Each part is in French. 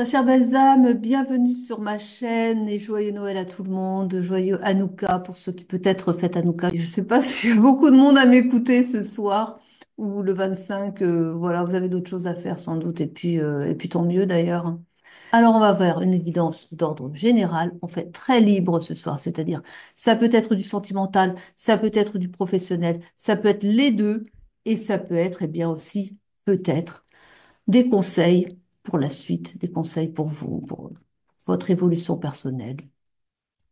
Très cher Balsam, bienvenue sur ma chaîne et joyeux Noël à tout le monde, joyeux Hanouka pour ceux qui peut-être fêtent Hanouka. Je ne sais pas s'il y a beaucoup de monde à m'écouter ce soir ou le 25, voilà, vous avez d'autres choses à faire sans doute et puis tant mieux d'ailleurs. Alors on va faire une évidence d'ordre général, on fait très libre ce soir, c'est-à-dire ça peut être du sentimental, ça peut être du professionnel, ça peut être les deux et ça peut être eh bien aussi peut-être des conseils pour la suite, des conseils pour vous, pour votre évolution personnelle.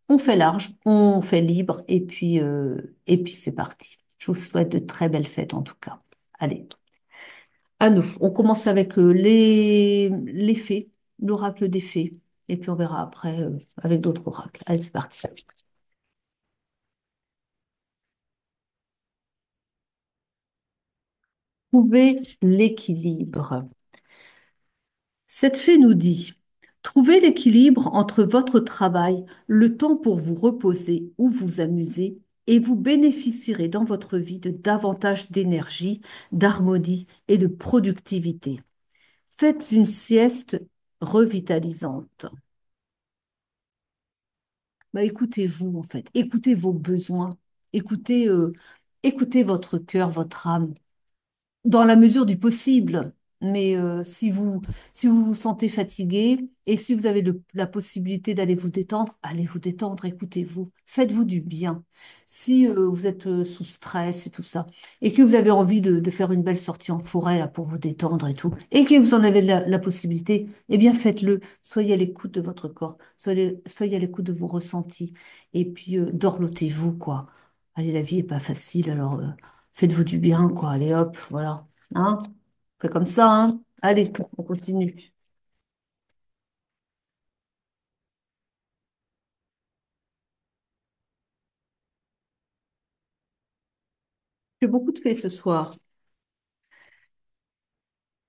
On fait large, on fait libre, et puis c'est parti. Je vous souhaite de très belles fêtes en tout cas. Allez, à nous. On commence avec les fées, l'oracle des fées, et puis on verra après avec d'autres oracles. Allez, c'est parti. Trouver l'équilibre. Cette fée nous dit, trouvez l'équilibre entre votre travail, le temps pour vous reposer ou vous amuser, et vous bénéficierez dans votre vie de davantage d'énergie, d'harmonie et de productivité. Faites une sieste revitalisante. Bah, écoutez-vous en fait, écoutez vos besoins, écoutez, écoutez votre cœur, votre âme. Dans la mesure du possible. Mais si vous vous sentez fatigué et si vous avez la possibilité d'aller vous détendre, allez vous détendre, écoutez-vous, faites-vous du bien. Si vous êtes sous stress et tout ça, et que vous avez envie de faire une belle sortie en forêt là, pour vous détendre et tout, et que vous en avez la possibilité, eh bien faites-le. Soyez à l'écoute de votre corps, soyez à l'écoute de vos ressentis, et puis dorlotez-vous, quoi. Allez, la vie est pas facile, alors faites-vous du bien, quoi. Allez, hop, voilà. Hein? On fait comme ça, hein? Allez, on continue. J'ai beaucoup de fait ce soir.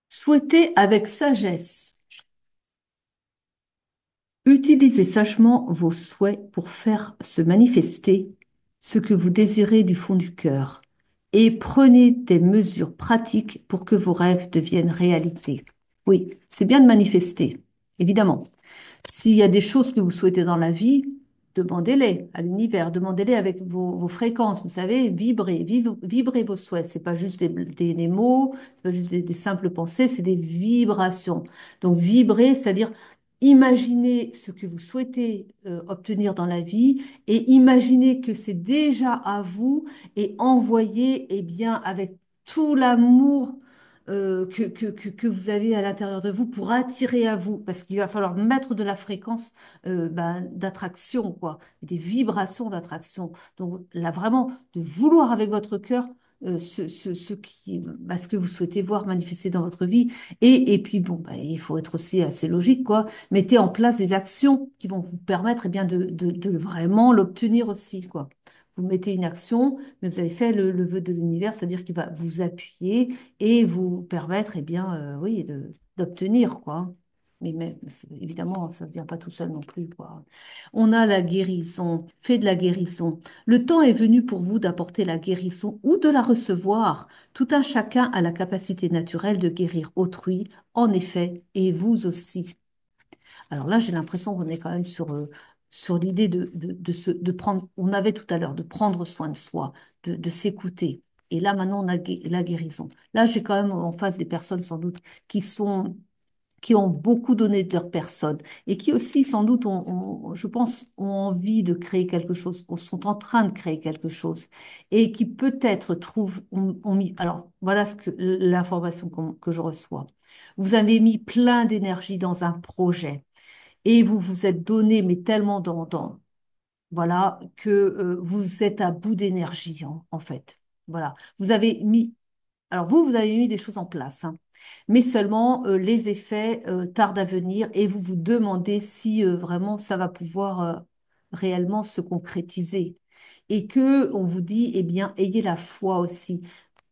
Souhaitez avec sagesse. Utilisez sagement vos souhaits pour faire se manifester ce que vous désirez du fond du cœur et prenez des mesures pratiques pour que vos rêves deviennent réalité. Oui, c'est bien de manifester, évidemment. S'il y a des choses que vous souhaitez dans la vie, demandez-les à l'univers, demandez-les avec vos fréquences. Vous savez, vibrez vos souhaits. C'est pas juste des mots, c'est pas juste des simples pensées, c'est des vibrations. Donc vibrer, c'est-à-dire imaginez ce que vous souhaitez obtenir dans la vie et imaginez que c'est déjà à vous et envoyez, eh bien, avec tout l'amour que vous avez à l'intérieur de vous pour attirer à vous, parce qu'il va falloir mettre de la fréquence ben, d'attraction, quoi, des vibrations d'attraction. Donc là, vraiment, de vouloir avec votre cœur ce que vous souhaitez voir manifester dans votre vie. Et puis, bon, ben, il faut être aussi assez logique, quoi. Mettez en place des actions qui vont vous permettre eh bien, de vraiment l'obtenir aussi, quoi. Vous mettez une action, mais vous avez fait le vœu de l'univers, c'est-à-dire qu'il va vous appuyer et vous permettre, eh bien, oui, d'obtenir, quoi. Mais évidemment, ça ne vient pas tout seul non plus, quoi. On a la guérison, fait de la guérison. Le temps est venu pour vous d'apporter la guérison ou de la recevoir. Tout un chacun a la capacité naturelle de guérir autrui, en effet, et vous aussi. Alors là, j'ai l'impression qu'on est quand même sur l'idée de prendre, on avait tout à l'heure, de prendre soin de soi, de s'écouter. Et là, maintenant, on a la guérison. Là, j'ai quand même en face des personnes, sans doute, qui sont, qui ont beaucoup donné de leur personne et qui aussi, sans doute, je pense, ont envie de créer quelque chose, ou sont en train de créer quelque chose et qui peut-être trouvent, alors, voilà l'information que je reçois. Vous avez mis plein d'énergie dans un projet et vous vous êtes donné, mais tellement voilà, que vous êtes à bout d'énergie, en fait. Voilà. Vous avez mis, alors vous avez mis des choses en place, hein, mais seulement les effets tardent à venir et vous vous demandez si vraiment ça va pouvoir réellement se concrétiser. Et que on vous dit, eh bien, ayez la foi aussi,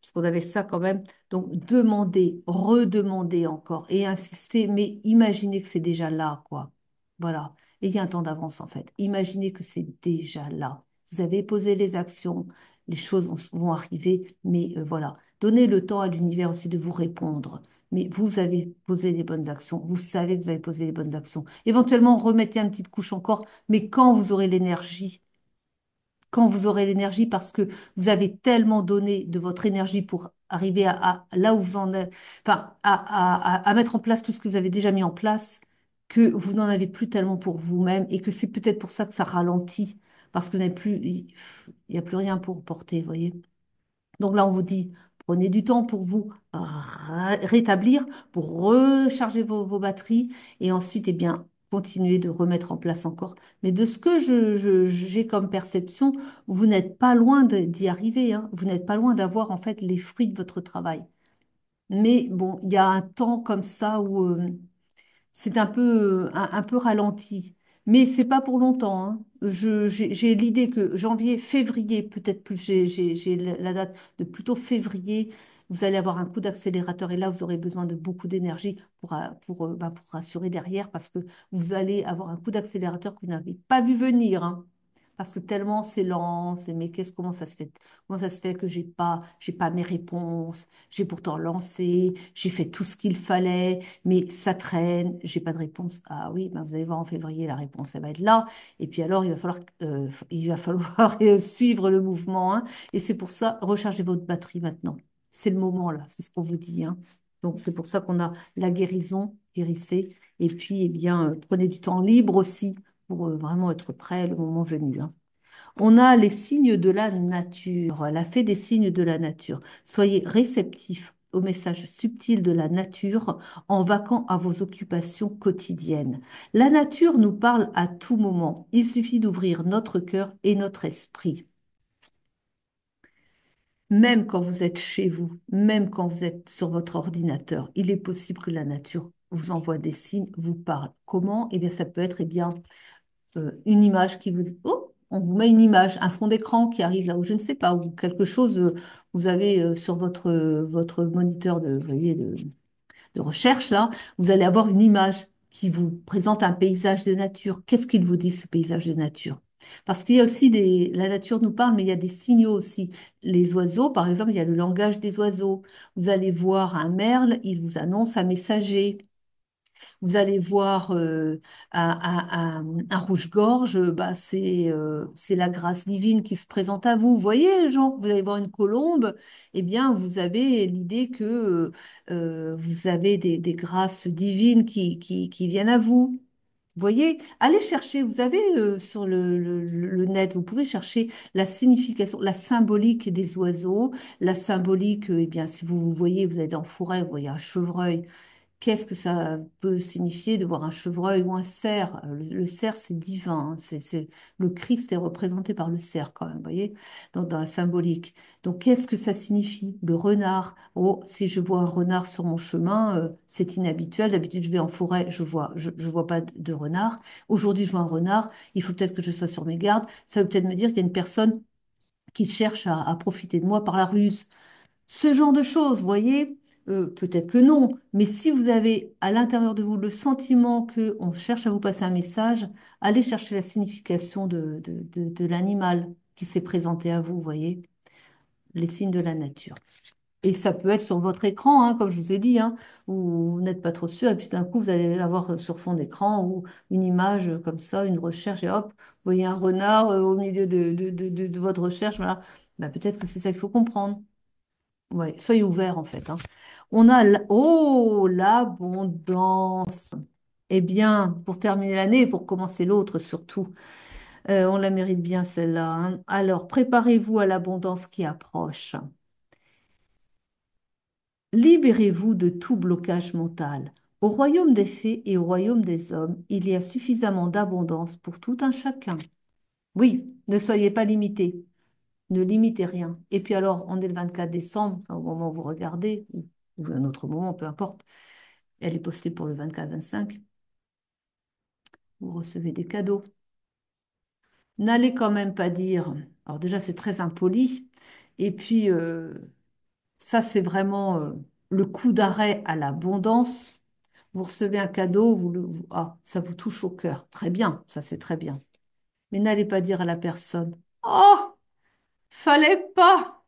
parce qu'on avait ça quand même. Donc, demandez, redemandez encore et insistez, mais imaginez que c'est déjà là, quoi. Voilà. Et il y a un temps d'avance, en fait. Imaginez que c'est déjà là. Vous avez posé les actions, les choses vont arriver, mais voilà. Donnez le temps à l'univers aussi de vous répondre. Mais vous avez posé les bonnes actions. Vous savez que vous avez posé les bonnes actions. Éventuellement, remettez une petite couche encore, mais quand vous aurez l'énergie, parce que vous avez tellement donné de votre énergie pour arriver là où vous en êtes, enfin, à mettre en place tout ce que vous avez déjà mis en place, que vous n'en avez plus tellement pour vous-même et que c'est peut-être pour ça que ça ralentit, parce que vous n'avez plus, il n'y a plus rien pour porter, vous voyez. Donc là, on vous dit, prenez du temps pour vous rétablir, pour recharger vos batteries et ensuite, eh bien, continuer de remettre en place encore. Mais de ce que j'ai comme perception, vous n'êtes pas loin d'y arriver, hein. Vous n'êtes pas loin d'avoir en fait les fruits de votre travail. Mais bon, il y a un temps comme ça où c'est un peu ralenti. Mais c'est pas pour longtemps, hein. J'ai l'idée que janvier, février, peut-être plus, j'ai la date de plutôt février, vous allez avoir un coup d'accélérateur et là, vous aurez besoin de beaucoup d'énergie pour rassurer derrière parce que vous allez avoir un coup d'accélérateur que vous n'avez pas vu venir, hein. Parce que tellement c'est lent, c'est mais comment ça se fait que j'ai pas mes réponses, j'ai pourtant lancé, j'ai fait tout ce qu'il fallait mais ça traîne, j'ai pas de réponse. Ah oui, ben vous allez voir en février, la réponse, elle va être là. Et puis alors, il va falloir suivre le mouvement, hein. Et c'est pour ça, rechargez votre batterie maintenant. C'est le moment là, c'est ce qu'on vous dit, hein. Donc c'est pour ça qu'on a la guérison, guérissez. Et puis, eh bien, prenez du temps libre aussi pour vraiment être prêt le moment venu, hein. On a les signes de la nature, la fée des signes de la nature. Soyez réceptifs aux messages subtils de la nature en vaquant à vos occupations quotidiennes. La nature nous parle à tout moment. Il suffit d'ouvrir notre cœur et notre esprit. Même quand vous êtes chez vous, même quand vous êtes sur votre ordinateur, il est possible que la nature vous envoie des signes, vous parle. Comment? Eh bien, ça peut être, eh bien, une image qui vous dit, oh, on vous met une image, un fond d'écran qui arrive là, ou je ne sais pas, ou quelque chose, vous avez sur votre moniteur vous voyez, de recherche là, vous allez avoir une image qui vous présente un paysage de nature. Qu'est-ce qu'il vous dit, ce paysage de nature? Parce qu'il y a aussi la nature nous parle, mais il y a des signaux aussi. Les oiseaux, par exemple, il y a le langage des oiseaux. Vous allez voir un merle, il vous annonce un messager. Vous allez voir un rouge-gorge, bah, c'est la grâce divine qui se présente à vous. Vous voyez, genre, vous allez voir une colombe, eh bien, vous avez l'idée que vous avez des grâces divines qui viennent à vous. Vous voyez, allez chercher, vous avez sur le net, vous pouvez chercher la signification, la symbolique des oiseaux, la symbolique, eh bien, si vous voyez, vous allez en forêt, vous voyez un chevreuil, qu'est-ce que ça peut signifier de voir un chevreuil ou un cerf? Le cerf, c'est divin, hein. Le Christ est représenté par le cerf quand même, vous voyez, dans la symbolique. Donc, qu'est-ce que ça signifie? Le renard. Oh, si je vois un renard sur mon chemin, c'est inhabituel. D'habitude, je vais en forêt, je vois pas de renard. Aujourd'hui, je vois un renard. Il faut peut-être que je sois sur mes gardes. Ça veut peut-être me dire qu'il y a une personne qui cherche à profiter de moi par la ruse. Ce genre de choses, vous voyez, peut-être que non, mais si vous avez à l'intérieur de vous le sentiment qu'on cherche à vous passer un message, allez chercher la signification de l'animal qui s'est présenté à vous, vous voyez, les signes de la nature. Et ça peut être sur votre écran, hein, comme je vous ai dit, hein, où vous n'êtes pas trop sûr, et puis d'un coup, vous allez avoir sur fond d'écran ou une image comme ça, une recherche, et hop, vous voyez un renard au milieu de votre recherche, voilà. Bah, peut-être que c'est ça qu'il faut comprendre. Ouais, soyez ouverts en fait, hein. On a oh, l'abondance. Eh bien, pour terminer l'année et pour commencer l'autre surtout, on la mérite bien celle-là, hein. Alors, préparez-vous à l'abondance qui approche. Libérez-vous de tout blocage mental. Au royaume des fées et au royaume des hommes, il y a suffisamment d'abondance pour tout un chacun. Oui, ne soyez pas limités. Ne limitez rien. Et puis alors, on est le 24 décembre, enfin, au moment où vous regardez, ou un autre moment, peu importe. Elle est postée pour le 24-25. Vous recevez des cadeaux. N'allez quand même pas dire. Alors déjà, c'est très impoli. Et puis, ça, c'est vraiment le coup d'arrêt à l'abondance. Vous recevez un cadeau, ah, ça vous touche au cœur. Très bien, ça c'est très bien. Mais n'allez pas dire à la personne, oh, fallait pas,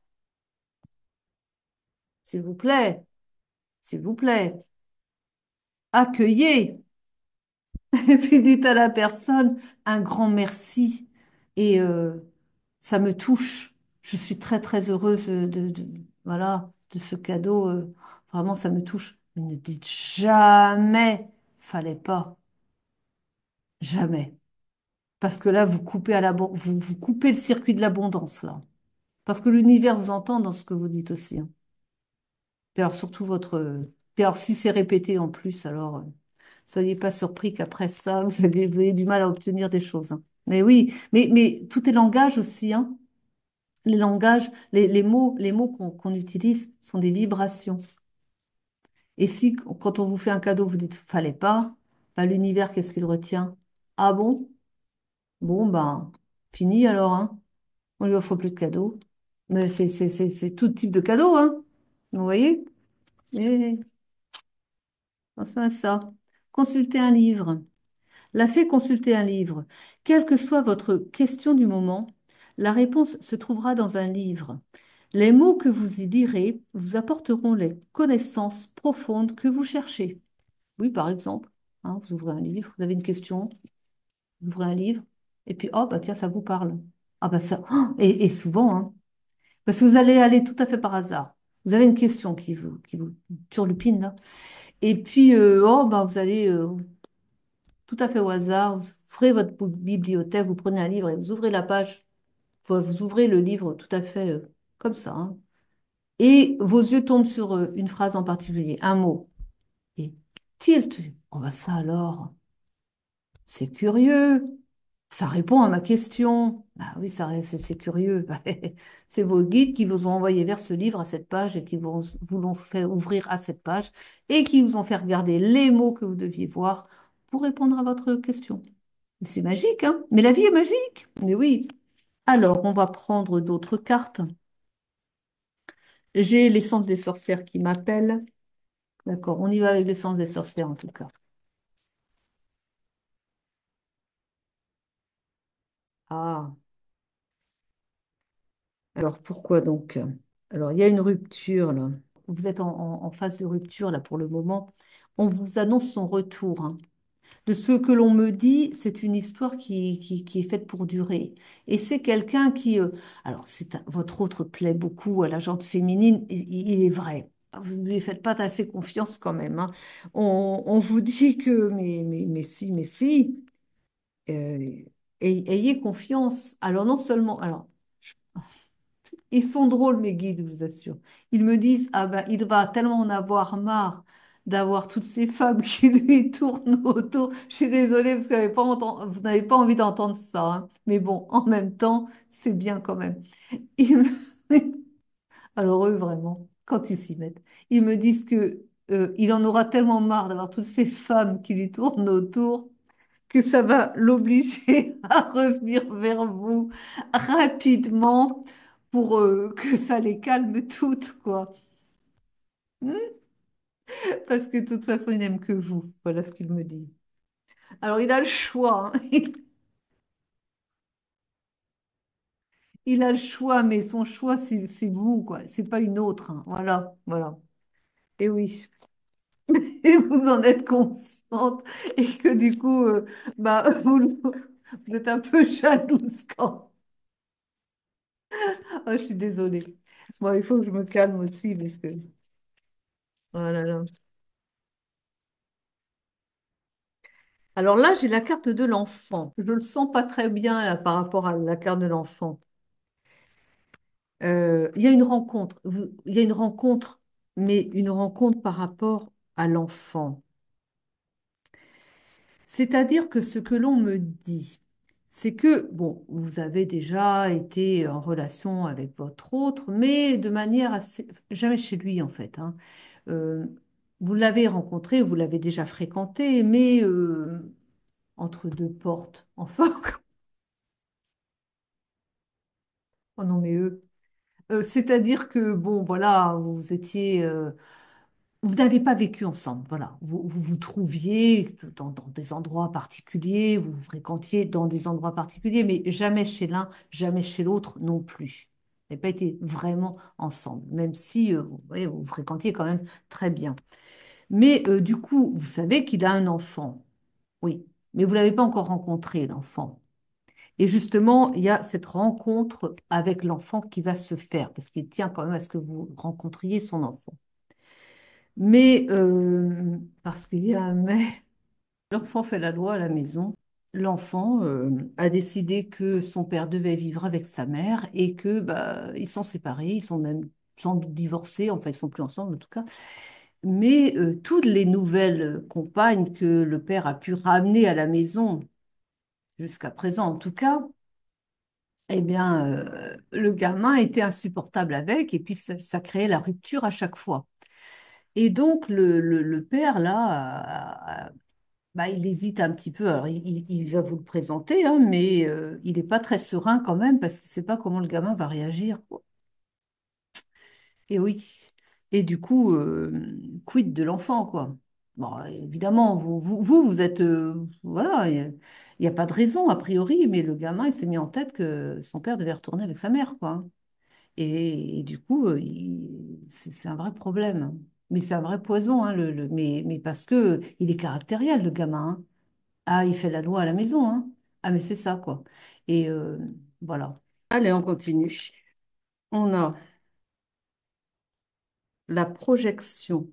s'il vous plaît. s'il vous plaît. Accueillez. Et puis dites à la personne un grand merci. Et ça me touche. Je suis très, très heureuse voilà, de ce cadeau. Vraiment, ça me touche. Mais ne dites jamais, fallait pas. Jamais. Parce que là, vous coupez le circuit de l'abondance, là. Parce que l'univers vous entend dans ce que vous dites aussi, hein. Et alors, surtout puis alors, si c'est répété en plus, alors, soyez pas surpris qu'après ça, vous avez du mal à obtenir des choses, hein. Mais oui, mais tout est langage aussi, hein. Les langages, les mots qu'on utilise sont des vibrations. Et si, quand on vous fait un cadeau, vous dites, fallait pas, bah, l'univers, qu'est-ce qu'il retient? Ah bon? Bon, ben, fini alors, hein. On lui offre plus de cadeaux. Mais c'est tout type de cadeau, hein. Vous voyez? Et, attention à ça. Consultez un livre. La fait consulter un livre. Quelle que soit votre question du moment, la réponse se trouvera dans un livre. Les mots que vous y lirez vous apporteront les connaissances profondes que vous cherchez. Oui, par exemple, hein, vous ouvrez un livre, vous avez une question, vous ouvrez un livre, et puis, oh, bah tiens, ça vous parle. Ah, bah ça, oh, et souvent, hein, parce que vous allez aller tout à fait par hasard. Vous avez une question qui vous turlupine, là, et puis, oh, bah, vous allez tout à fait au hasard, vous ouvrez votre bibliothèque, vous prenez un livre et vous ouvrez la page, vous ouvrez le livre tout à fait comme ça, hein. Et vos yeux tombent sur une phrase en particulier, un mot. Et tilt, oh bah ça alors, c'est curieux, ça répond à ma question. Ah oui, c'est curieux. C'est vos guides qui vous ont envoyé vers ce livre à cette page et qui vous l'ont fait ouvrir à cette page et qui vous ont fait regarder les mots que vous deviez voir pour répondre à votre question. C'est magique, hein? Mais la vie est magique. Mais oui. Alors, on va prendre d'autres cartes. J'ai l'essence des sorcières qui m'appelle. D'accord, on y va avec l'essence des sorcières en tout cas. Ah, alors pourquoi donc? Alors, il y a une rupture là. Vous êtes en phase de rupture là pour le moment. On vous annonce son retour, hein. De ce que l'on me dit, c'est une histoire qui est faite pour durer. Et c'est quelqu'un qui... alors, votre autre plaît beaucoup à la gente féminine, il est vrai. Vous ne lui faites pas assez confiance quand même, hein. On vous dit que... mais si. euh, ayez confiance. Alors, non seulement... Alors, ils sont drôles, mes guides, je vous assure. Ils me disent, ah ben, il va tellement en avoir marre d'avoir toutes ces femmes qui lui tournent autour. Je suis désolée parce que vous n'avez pas envie d'entendre ça, hein. Mais bon, en même temps, c'est bien quand même. Ils me- Alors eux, vraiment, quand ils s'y mettent, ils me disent que il en aura tellement marre d'avoir toutes ces femmes qui lui tournent autour que ça va l'obliger à revenir vers vous rapidement pour que ça les calme toutes, quoi. Hmm. Parce que de toute façon, il n'aime que vous. Voilà ce qu'il me dit. Alors, il a le choix, hein. Il a le choix, mais son choix, c'est vous, quoi. C'est pas une autre, hein. Voilà, voilà. Et oui. Et vous en êtes consciente. Et que du coup, bah, vous êtes un peu jalouse quand. Ah, je suis désolée. Bon, il faut que je me calme aussi parce que... Voilà, là. Alors là, j'ai la carte de l'enfant. Je ne le sens pas très bien là, par rapport à la carte de l'enfant. Il y a une rencontre. Il y a une rencontre, mais une rencontre par rapport à l'enfant. C'est-à-dire que ce que l'on me dit, c'est que, bon, vous avez déjà été en relation avec votre autre, mais de manière assez... Jamais chez lui, en fait, hein. Euh, vous l'avez rencontré, vous l'avez déjà fréquenté, mais entre deux portes. Enfin, oh non, mais eux. C'est-à-dire que, bon, voilà, vous n'avez pas vécu ensemble, voilà. Vous vous trouviez dans des endroits particuliers, vous vous fréquentiez dans des endroits particuliers, mais jamais chez l'un, jamais chez l'autre non plus. n'avez pas été vraiment ensemble, même si vous, voyez, vous fréquentiez quand même très bien. Mais du coup, vous savez qu'il a un enfant, oui, mais vous l'avez pas encore rencontré, l'enfant. Et justement, il y a cette rencontre avec l'enfant qui va se faire, parce qu'il tient quand même à ce que vous rencontriez son enfant. Mais, parce qu'il y a un mais, l'enfant fait la loi à la maison. L'enfant a décidé que son père devait vivre avec sa mère et que bah, ils sont séparés, ils sont même sans doute divorcés, enfin ils sont plus ensemble en tout cas. Mais toutes les nouvelles compagnes que le père a pu ramener à la maison jusqu'à présent, en tout cas, eh bien, le gamin était insupportable avec et puis ça créait la rupture à chaque fois. Et donc le père là, bah, il hésite un petit peu. Alors il va vous le présenter, hein, mais il n'est pas très serein quand même parce qu'il ne sait pas comment le gamin va réagir, quoi. Et oui. Et du coup, quid de l'enfant, quoi. Bon, évidemment, vous êtes, voilà, il n'y a pas de raison a priori, mais le gamin, il s'est mis en tête que son père devait retourner avec sa mère, quoi. Et du coup, c'est un vrai problème. Mais c'est un vrai poison, hein, mais parce que il est caractériel, le gamin, hein. Ah, il fait la loi à la maison, hein. Ah, mais c'est ça, quoi. Et voilà. Allez, on continue. On a la projection.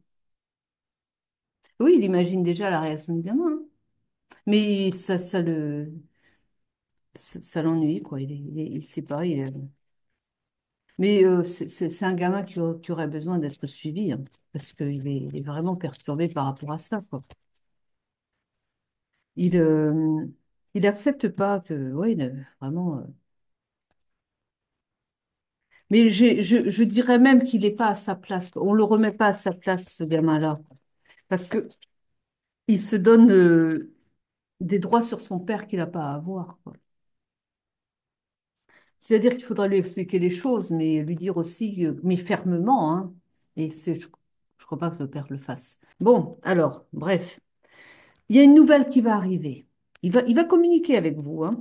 Oui, il imagine déjà la réaction du gamin, hein. Mais ça l'ennuie, quoi. Il sait pas. Mais c'est un gamin qui aurait besoin d'être suivi, hein, parce il est vraiment perturbé par rapport à ça, quoi. Il il accepte pas que, oui, vraiment. Mais je dirais même qu'il n'est pas à sa place, quoi. On le remet pas à sa place, ce gamin-là, parce que il se donne des droits sur son père qu'il n'a pas à avoir, quoi. C'est-à-dire qu'il faudra lui expliquer les choses, mais lui dire aussi, mais fermement, hein. Et je crois pas que le père le fasse. Bon, alors, bref, il y a une nouvelle qui va arriver. Il va communiquer avec vous, hein.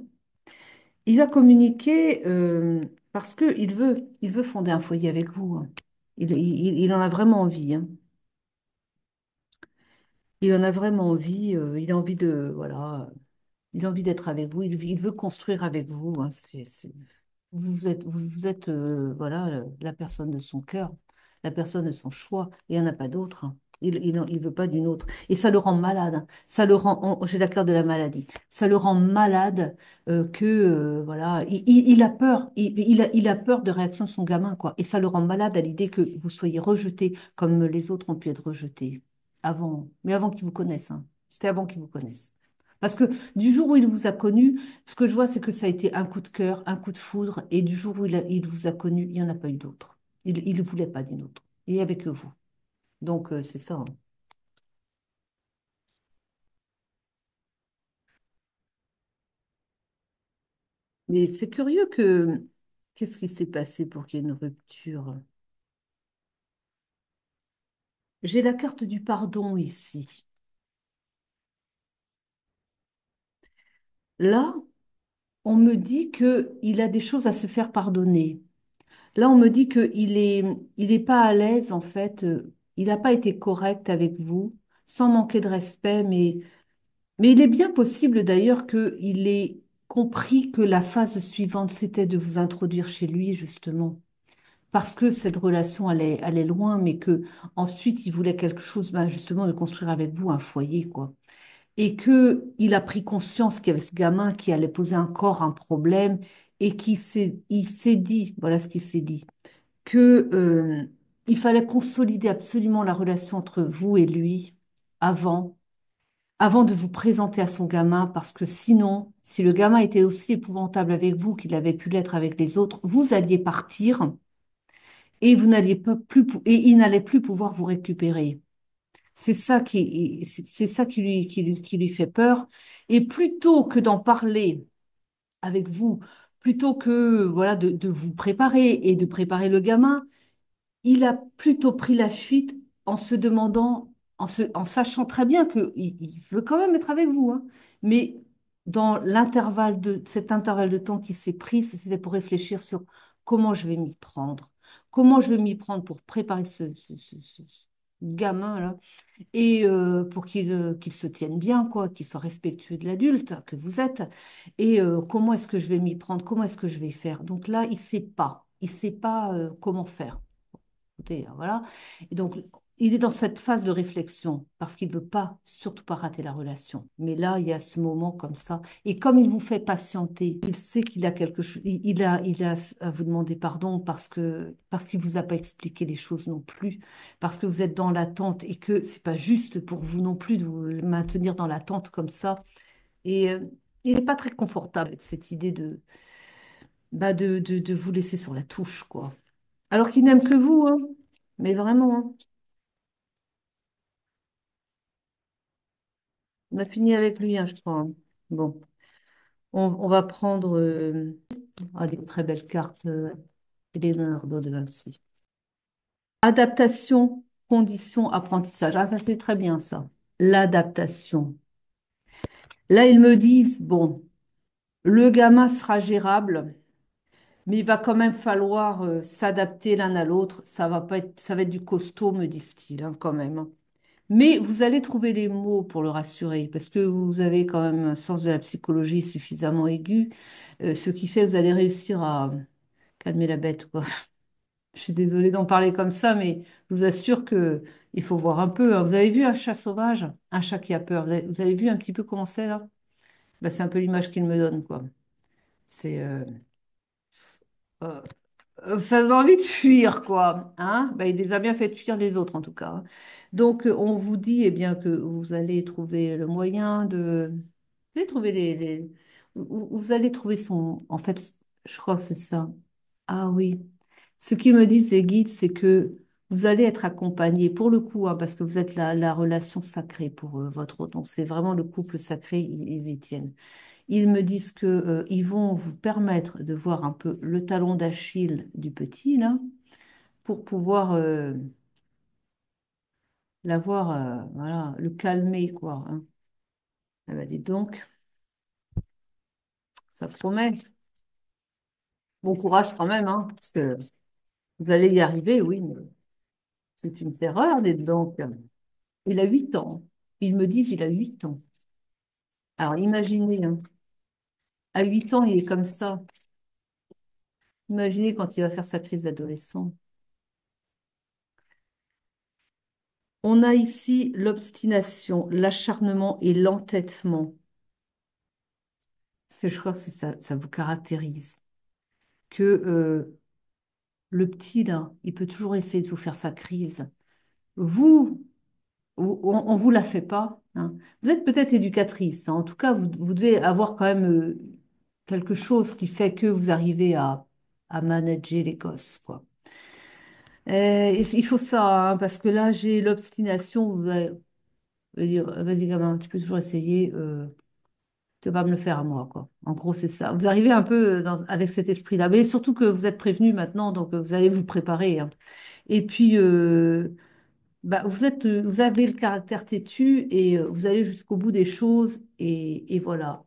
Il va communiquer parce il veut fonder un foyer avec vous, hein. Il en a vraiment envie, hein. Il en a vraiment envie. Il a envie de, voilà, il a envie d'être avec vous. Il veut construire avec vous, hein. Vous êtes voilà, la personne de son cœur, la personne de son choix. Il n'y en a pas d'autre, hein. Il veut pas d'une autre. Et ça le rend malade, hein. Ça le rend, j'ai la carte de la maladie. Ça le rend malade que, voilà, il a peur. Il a peur de réaction de son gamin, quoi. Et ça le rend malade à l'idée que vous soyez rejeté comme les autres ont pu être rejetés avant. Mais avant qu'ils vous connaissent, hein. C'était avant qu'ils vous connaissent. Parce que du jour où il vous a connu, ce que je vois, c'est que ça a été un coup de cœur, un coup de foudre, et du jour où il vous a connu, il n'y en a pas eu d'autre. Il ne voulait pas d'une autre. Et avec vous. Donc, c'est ça, hein. Mais c'est curieux que... Qu'est-ce qui s'est passé pour qu'il y ait une rupture? J'ai la carte du pardon ici. Là, on me dit que il a des choses à se faire pardonner. Là, on me dit il est pas à l'aise, en fait. Il n'a pas été correct avec vous, sans manquer de respect, mais il est bien possible d'ailleurs qu'il ait compris que la phase suivante, c'était de vous introduire chez lui, justement. Parce que cette relation allait loin, mais que ensuite il voulait quelque chose, ben, justement, de construire avec vous un foyer, quoi. Et que il a pris conscience qu'il y avait ce gamin qui allait poser encore un problème et il s'est dit, voilà ce qu'il s'est dit, que, il fallait consolider absolument la relation entre vous et lui avant avant de vous présenter à son gamin, parce que sinon, si le gamin était aussi épouvantable avec vous qu'il avait pu l'être avec les autres, vous alliez partir et vous n'alliez pas plus, et il n'allait plus pouvoir vous récupérer. C'est ça qui lui fait peur. Et plutôt que d'en parler avec vous, plutôt que, voilà, de vous préparer et de préparer le gamin, il a plutôt pris la fuite en se demandant, en sachant très bien il veut quand même être avec vous, hein. Mais dans cet intervalle de temps qu'il s'est pris, c'était pour réfléchir sur comment je vais m'y prendre, comment je vais m'y prendre pour préparer ce gamin-là et pour qu'il se tienne bien, quoi, qu'il soit respectueux de l'adulte que vous êtes. Et comment est-ce que je vais m'y prendre, comment est-ce que je vais faire. Donc là, il sait pas comment faire. Écoutez, voilà. Et donc, il est dans cette phase de réflexion parce qu'il veut pas, surtout pas rater la relation. Mais là, il y a ce moment comme ça. Et comme il vous fait patienter, il sait qu'il a quelque chose, il a à vous demander pardon parce qu'il vous a pas expliqué les choses non plus, parce que vous êtes dans l'attente et que c'est pas juste pour vous non plus de vous maintenir dans l'attente comme ça. Et il n'est pas très confortable avec cette idée de vous laisser sur la touche, quoi. Alors qu'il n'aime que vous, hein. Mais vraiment, hein. On a fini avec lui, hein, je crois, hein. Bon, on va prendre des très belles cartes, Leonardo de Vinci. Adaptation, conditions, apprentissage. Ah, ça, c'est très bien, ça. L'adaptation. Là, ils me disent, bon, le gamin sera gérable, mais il va quand même falloir s'adapter l'un à l'autre. Ça va pas être, ça va être du costaud, me disent-ils, hein, quand même, hein. Mais vous allez trouver les mots pour le rassurer, parce que vous avez quand même un sens de la psychologie suffisamment aigu, ce qui fait que vous allez réussir à calmer la bête, quoi. Je suis désolée d'en parler comme ça, mais je vous assure que il faut voir un peu, hein. Vous avez vu un chat sauvage, un chat qui a peur. Vous avez vu un petit peu comment c'est là? Ben, c'est un peu l'image qu'il me donne, quoi. C'est euh, ça donne envie de fuir, quoi. Hein? Ben, il les a bien fait fuir les autres, en tout cas, hein. Donc, on vous dit eh bien, que vous allez trouver le moyen de... Vous allez trouver vous allez trouver son... En fait, je crois que c'est ça. Ah oui. Ce qu'ils me disent, les guides, c'est que vous allez être accompagné, pour le coup, hein, parce que vous êtes la relation sacrée pour votre autre. Donc, c'est vraiment le couple sacré, ils y tiennent. Ils me disent que, ils vont vous permettre de voir un peu le talon d'Achille du petit, là, pour pouvoir l'avoir, voilà, le calmer, quoi, hein. Ah bah, dites donc, ça promet. Bon courage quand même, hein, parce que vous allez y arriver, oui, mais c'est une terreur, dites donc. Il a 8 ans. Ils me disent il a 8 ans. Alors imaginez, hein, à 8 ans, il est comme ça. Imaginez quand il va faire sa crise d'adolescent. On a ici l'obstination, l'acharnement et l'entêtement. Je crois que c'est ça, ça vous caractérise. Que le petit, là, il peut toujours essayer de vous faire sa crise. Vous, on ne vous la fait pas, hein. Vous êtes peut-être éducatrice, hein. En tout cas, vous devez avoir quand même quelque chose qui fait que vous arrivez à manager les gosses, quoi. Et il faut ça, hein, parce que là, j'ai l'obstination. Vous allez dire, vas-y, gamin, tu peux toujours essayer. Tu vas pas me le faire à moi, quoi. En gros, c'est ça. Vous arrivez un peu avec cet esprit-là. Mais surtout que vous êtes prévenu maintenant, donc vous allez vous préparer, hein. Et puis, bah, vous avez le caractère têtu et vous allez jusqu'au bout des choses et voilà.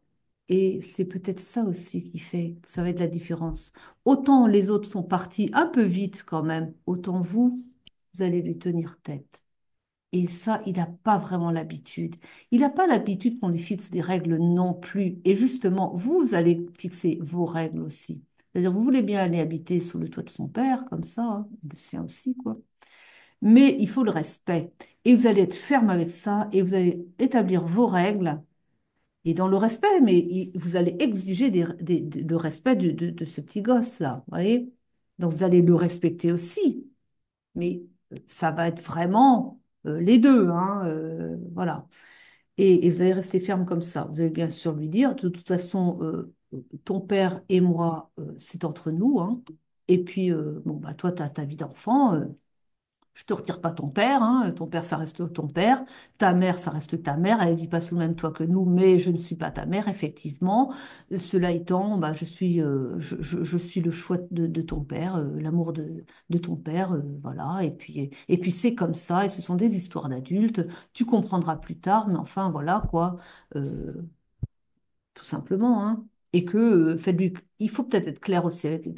Et c'est peut-être ça aussi qui fait que ça va être la différence. Autant les autres sont partis un peu vite quand même, autant vous, vous allez lui tenir tête. Et ça, il n'a pas vraiment l'habitude. Il n'a pas l'habitude qu'on lui fixe des règles non plus. Et justement, vous allez fixer vos règles aussi. C'est-à-dire, vous voulez bien aller habiter sous le toit de son père, comme ça, hein, le sien aussi, quoi. Mais il faut le respect. Et vous allez être ferme avec ça et vous allez établir vos règles. Et dans le respect, mais vous allez exiger le respect de ce petit gosse-là, vous voyez? Donc, vous allez le respecter aussi. Mais ça va être vraiment les deux, hein, voilà. Et vous allez rester ferme comme ça. Vous allez bien sûr lui dire, de toute façon, ton père et moi, c'est entre nous, hein. Et puis, bon, bah, toi, tu as ta vie d'enfant. Je te retire pas ton père, hein. Ton père, ça reste ton père. Ta mère, ça reste ta mère. Elle vit pas sous le même toit que nous, mais je ne suis pas ta mère, effectivement. Cela étant, bah, je suis le choix de ton père, l'amour de ton père, voilà. Et puis c'est comme ça. Et ce sont des histoires d'adultes. Tu comprendras plus tard, mais enfin, voilà quoi. Euh, Tout simplement, hein. et que faites-lui, il faut peut-être être clair aussi avec lui.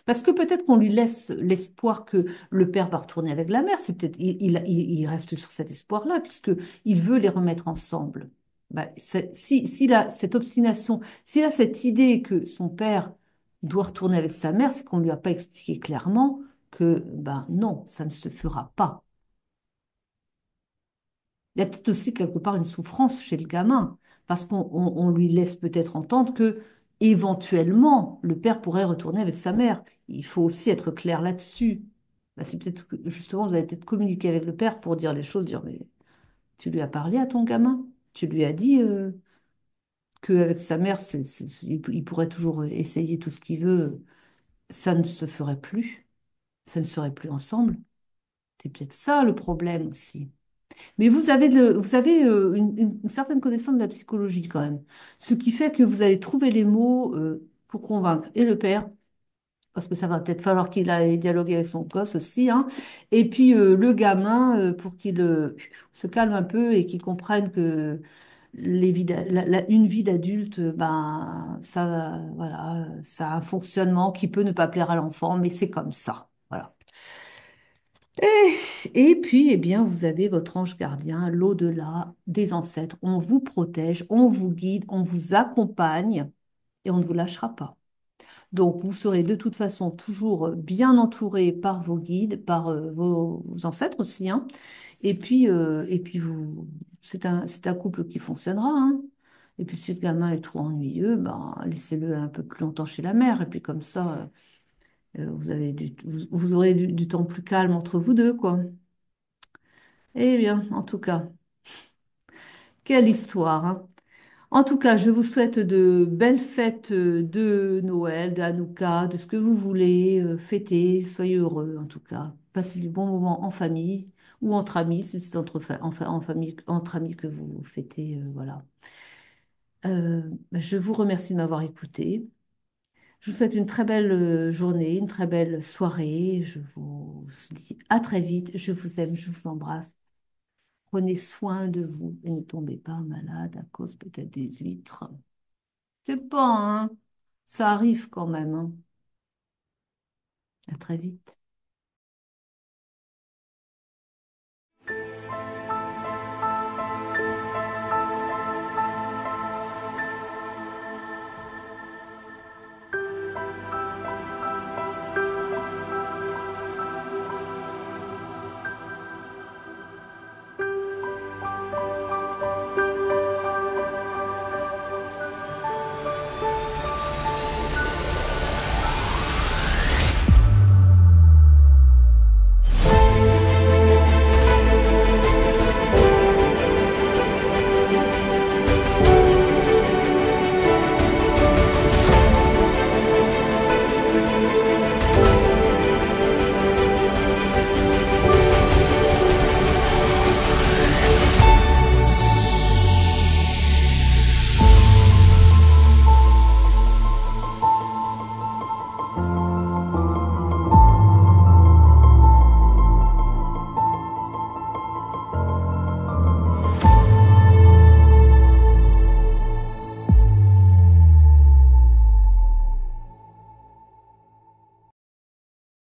Parce que peut-être qu'on lui laisse l'espoir que le père va retourner avec la mère. C'est peut-être il reste sur cet espoir-là puisque il veut les remettre ensemble. Bah, s'il a cette obstination, s'il a cette idée que son père doit retourner avec sa mère, c'est qu'on lui a pas expliqué clairement que ben non, ça ne se fera pas. Il y a peut-être aussi quelque part une souffrance chez le gamin, parce qu'on lui laisse peut-être entendre que éventuellement le père pourrait retourner avec sa mère. Il faut aussi être clair là-dessus. Bah, c'est peut-être que justement vous avez peut-être communiqué avec le père pour dire les choses, dire mais tu lui as parlé à ton gamin, tu lui as dit qu'avec sa mère il pourrait toujours essayer tout ce qu'il veut, ça ne se ferait plus, ça ne serait plus ensemble. C'est peut-être ça le problème aussi. Mais vous avez une certaine connaissance de la psychologie quand même. Ce qui fait que vous allez trouver les mots pour convaincre et le père, parce que ça va peut-être falloir qu'il aille dialoguer avec son gosse aussi, hein, et puis le gamin pour qu'il se calme un peu et qu'il comprenne que une vie d'adulte, ben, ça, voilà, ça a un fonctionnement qui peut ne pas plaire à l'enfant, mais c'est comme ça. Voilà. Et puis, eh bien, vous avez votre ange gardien, l'au-delà des ancêtres. On vous protège, on vous guide, on vous accompagne et on ne vous lâchera pas. Donc, vous serez de toute façon toujours bien entouré par vos guides, par vos ancêtres aussi, hein. Et puis c'est un couple qui fonctionnera, hein. Et puis, si le gamin est trop ennuyeux, ben, laissez-le un peu plus longtemps chez la mère. Et puis, comme ça, vous aurez du temps plus calme entre vous deux, quoi. Eh bien, en tout cas, quelle histoire, hein. En tout cas, je vous souhaite de belles fêtes de Noël, de Hanouka, de ce que vous voulez fêter. Soyez heureux, en tout cas. Passez du bon moment en famille ou entre amis, si c'est en famille, entre amis que vous fêtez, voilà. Je vous remercie de m'avoir écouté. Je vous souhaite une très belle journée, une très belle soirée. Je vous dis à très vite. Je vous aime, je vous embrasse. Prenez soin de vous et ne tombez pas malade à cause peut-être des huîtres. Je sais pas, hein. Ça arrive quand même, hein. À très vite.